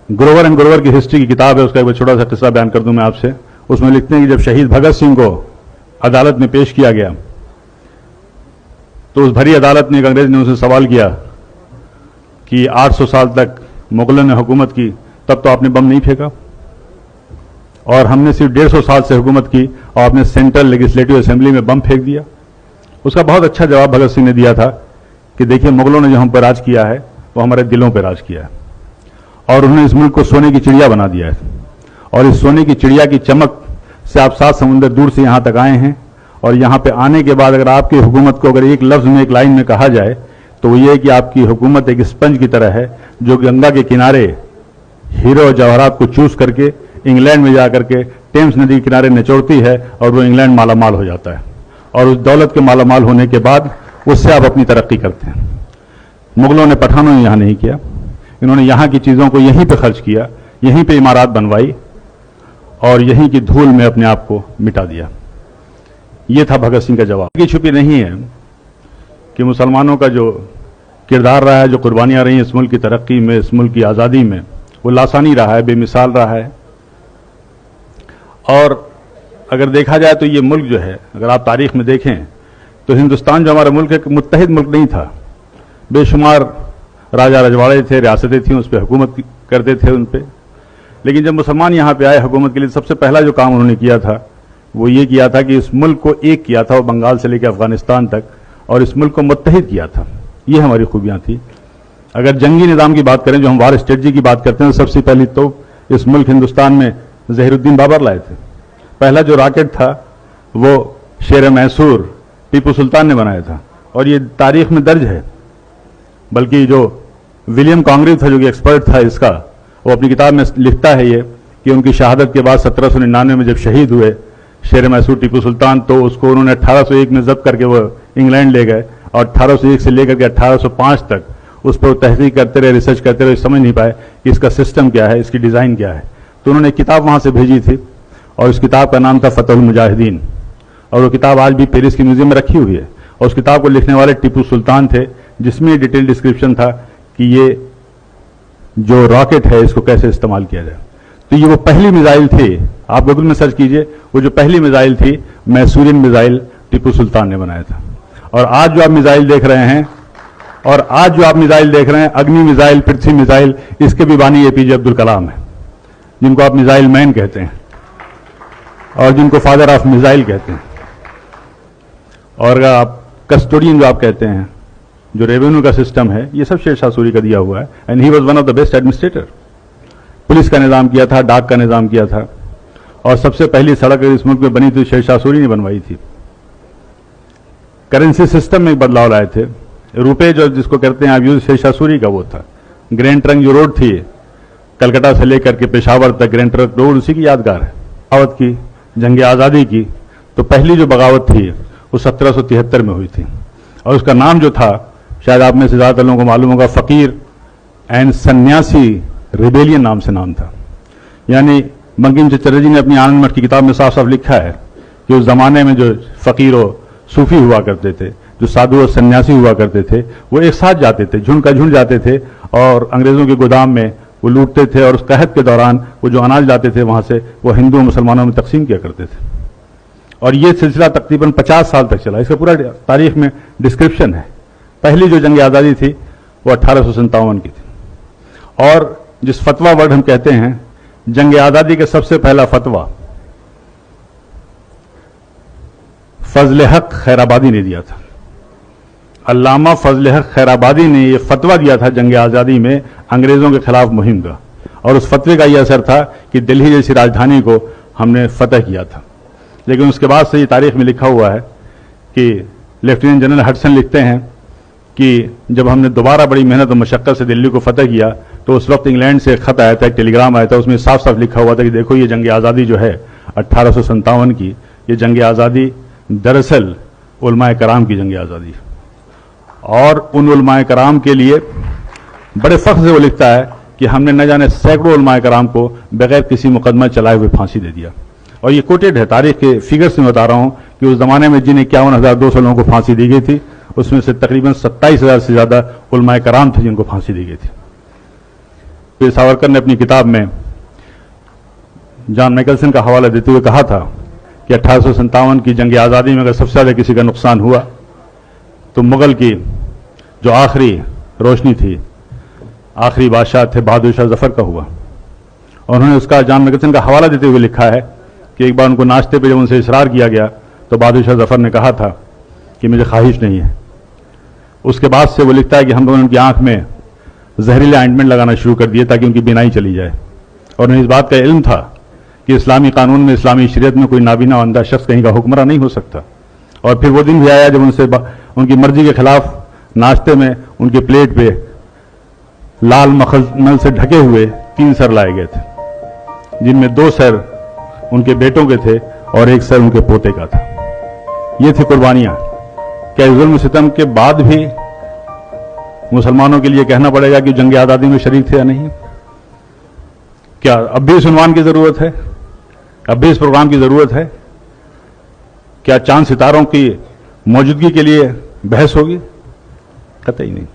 Grover and Grover की history की किताब है, उसका एक छोटा सा किस्सा बयान कर दूं मैं आपसे। उसमें लिखते हैं कि जब शहीद भगत सिंह को अदालत में पेश किया गया तो उस भरी अदालत में एक अंग्रेज ने उनसे सवाल किया कि 800 साल तक मुगलों ने हुकूमत की, तब तो आपने बम नहीं फेंका, और हमने सिर्फ 150 साल से हुकूमत की और आपने सेंट्रल लेजिस्लेटिव असेंबली में बम फेंक दिया। उसका बहुत अच्छा जवाब भगत सिंह ने दिया था कि देखिए, मुगलों ने जो हम पर राज किया है वो हमारे दिलों पर राज किया है, और उन्होंने इस मुल्क को सोने की चिड़िया बना दिया है, और इस सोने की चिड़िया की चमक से आप 7 समुंदर दूर से यहां तक आए हैं, और यहां पे आने के बाद अगर आपकी हुकूमत को अगर एक लफ्ज में, एक लाइन में कहा जाए तो वो ये है कि आपकी हुकूमत एक स्पंज की तरह है जो गंगा के किनारे हीरो और जवाहरात को चूस करके इंग्लैंड में जाकर के टेम्स नदी के किनारे निचोड़ती है, और वो इंग्लैंड मालामाल हो जाता है, और उस दौलत के मालामाल होने के बाद उससे आप अपनी तरक्की करते हैं। मुगलों ने, पठानों ने यहां नहीं किया, इन्होंने यहां की चीजों को यहीं पे खर्च किया, यहीं पे इमारत बनवाई और यहीं की धूल में अपने आप को मिटा दिया। यह था भगत सिंह का जवाब। की छुपी नहीं है कि मुसलमानों का जो किरदार रहा है, जो कुर्बानियां रही इस मुल्क की तरक्की में, इस मुल्क की आज़ादी में, वो लासानी रहा है, बेमिसाल रहा है। और अगर देखा जाए तो ये मुल्क जो है, अगर आप तारीख में देखें तो हिंदुस्तान जो हमारा मुल्क है, मुत्तहिद मुल्क नहीं था। बेशुमार राजा रजवाड़े थे, रियासतें थीं, उस पर हुकूमत करते थे उन पर। लेकिन जब मुसलमान यहाँ पे आए हुकूमत के लिए, सबसे पहला जो काम उन्होंने किया था वो ये किया था कि इस मुल्क को एक किया था, वो बंगाल से लेकर अफगानिस्तान तक, और इस मुल्क को मुत्तहिद किया था। ये हमारी खूबियां थी। अगर जंगी निज़ाम की बात करें, जो हम वार स्ट्रेटजी की बात करते हैं, सबसे पहले तो इस मुल्क हिंदुस्तान में ज़हीरुद्दीन बाबर लाए थे। पहला जो रॉकेट था वो शेर मैसूर टीपू सुल्तान ने बनाया था, और ये तारीख में दर्ज है। बल्कि जो विलियम कॉन्ग्रेव था, जो कि एक्सपर्ट था इसका, वो अपनी किताब में लिखता है ये कि उनकी शहादत के बाद 1799 में जब शहीद हुए शेर मैसूर टीपू सुल्तान, तो उसको उन्होंने 1801 में जब्त करके वो इंग्लैंड ले गए, और 1801 से लेकर के 1805 तक उस पर तहकीक करते रहे, रिसर्च करते रहे, समझ नहीं पाए कि इसका सिस्टम क्या है, इसकी डिज़ाइन क्या है। तो उन्होंने एक किताब वहाँ से भेजी थी, और उस किताब का नाम था फतहुल मुजाहिदीन, और वो किताब आज भी पेरिस के म्यूजियम में रखी हुई है। और उस किताब को लिखने वाले टीपू सुल्तान थे, जिसमें डिटेल डिस्क्रिप्शन था कि ये जो रॉकेट है इसको कैसे इस्तेमाल किया जाए। तो ये वो पहली मिसाइल थी, आप गूगल में सर्च कीजिए, वो जो पहली मिसाइल थी मैसूरियन मिसाइल टीपू सुल्तान ने बनाया था। और आज जो आप मिसाइल देख रहे हैं, अग्नि मिसाइल, पृथ्वी मिसाइल, इसके भी बानी एपीजे अब्दुल कलाम है, जिनको आप मिसाइल मैन कहते हैं और जिनको फादर ऑफ मिसाइल कहते हैं। और अगर आप कस्टोडियन जो आप कहते हैं, जो रेवेन्यू का सिस्टम है, ये सब शेर शाह सूरी का दिया हुआ है, and he was one of the best administrator. Police का निज़ाम किया था, डाक का निज़ाम किया था, और सबसे पहली सड़क इस मुल्क में बनी थी शेर शाह सूरी ने बनवाई थी। करेंसी सिस्टम में बदलाव लाए थे। रुपए जो जिसको कहते हैं आप यूज, शेर शाह सूरी का वो था। ग्रैंड ट्रंक जो रोड थी कलकत्ता से लेकर के पेशावर तक, ग्रैंड ट्रंक रोड उसी की यादगार है। बगावत की, जंग आज़ादी की, तो पहली जो बगावत थी वो 1773 में हुई थी, और उसका नाम जो था, शायद आप में से ज़्यादातर लोगों को मालूम होगा, फ़कीर एंड सन्यासी रिबेलियन नाम से नाम था। यानी बंकिम चटर्जी जी ने अपनी आनंद मठ की किताब में साफ साफ लिखा है कि उस जमाने में जो फ़कीर और सूफी हुआ करते थे, जो साधु और सन्यासी हुआ करते थे, वो एक साथ जाते थे, झुंड का झुंड जाते थे, और अंग्रेज़ों के गोदाम में वो लूटते थे, और उस कहत के दौरान वो जो अनाज लाते थे वहाँ से वो हिंदू और मुसलमानों में तकसीम किया करते थे। और ये सिलसिला तकरीबन 50 साल तक चला। इसका पूरा तारीख में डिस्क्रिप्शन है। पहली जो जंग आज़ादी थी वो 1857 की थी। और जिस फतवा वर्ड हम कहते हैं, जंग आज़ादी का सबसे पहला फतवा फजल हक खैराबादी ने दिया था। अल्लामा फजल हक खैराबादी ने यह फतवा दिया था जंग आज़ादी में अंग्रेज़ों के खिलाफ मुहिम का, और उस फतवे का यह असर था कि दिल्ली जैसी राजधानी को हमने फतह किया था। लेकिन उसके बाद से ये तारीख में लिखा हुआ है कि लेफ्टिनेंट जनरल हडसन लिखते हैं कि जब हमने दोबारा बड़ी मेहनत और मशक्क़त से दिल्ली को फतह किया, तो उस वक्त इंग्लैंड से एक खत आया था, एक टेलीग्राम आया था, उसमें साफ साफ लिखा हुआ था कि देखो ये जंग आज़ादी जो है 1857 की, ये जंग आज़ादी दरअसल उलमाए कराम की जंग आज़ादी, और उन उलमाए कराम के लिए बड़े फ़ख्र से वो लिखता है कि हमने न जाने सैकड़ों उलमाए कराम को बगैर किसी मुकदमा चलाए हुए फांसी दे दिया। और ये कोटेड है, तारीख के फिगर से मैं बता रहा हूँ कि उस ज़माने में जिन 51,200 लोगों को फांसी दी गई थी, उसमें से तकरीबन 27,000 से ज़्यादा उलमाए कराम थे जिनको फांसी दी गई थी। वीर सावरकर ने अपनी किताब में जॉन मैकेल्सन का हवाला देते हुए कहा था कि 1857 की जंग आज़ादी में अगर सबसे ज़्यादा किसी का नुकसान हुआ तो मुगल की जो आखिरी रोशनी थी, आखिरी बादशाह थे बहादुर शाह जफर का हुआ। और उन्होंने उसका जॉन मैकेल्सन का हवाला देते हुए लिखा है कि एक बार उनको नाश्ते पे जब उनसे इसरार किया गया तो बहादुर शाह जफर ने कहा था कि मुझे ख्वाहिश नहीं है। उसके बाद से वो लिखता है कि हम लोगों ने उनकी आंख में जहरीले ऑइंटमेंट लगाना शुरू कर दिए ताकि उनकी बीनाई चली जाए। और उन्हें इस बात का इल्म था कि इस्लामी कानून में, इस्लामी शरीयत में कोई नाबीना अंधा शख्स कहीं का हुक्मरान नहीं हो सकता। और फिर वो दिन भी आया जब उनसे उनकी मर्जी के खिलाफ नाश्ते में उनकी प्लेट पे लाल मखमल से ढके हुए 3 सर लाए गए थे, जिनमें 2 सर उनके बेटों के थे और 1 सर उनके पोते का था। ये थी कुर्बानियां। क्या जुल्म सितम के बाद भी मुसलमानों के लिए कहना पड़ेगा कि जंग आज़ादी में शरीक थे या नहीं? क्या अब भी इस उन्वान की जरूरत है? अब भी इस प्रोग्राम की जरूरत है? क्या चांद सितारों की मौजूदगी के लिए बहस होगी? कतई नहीं।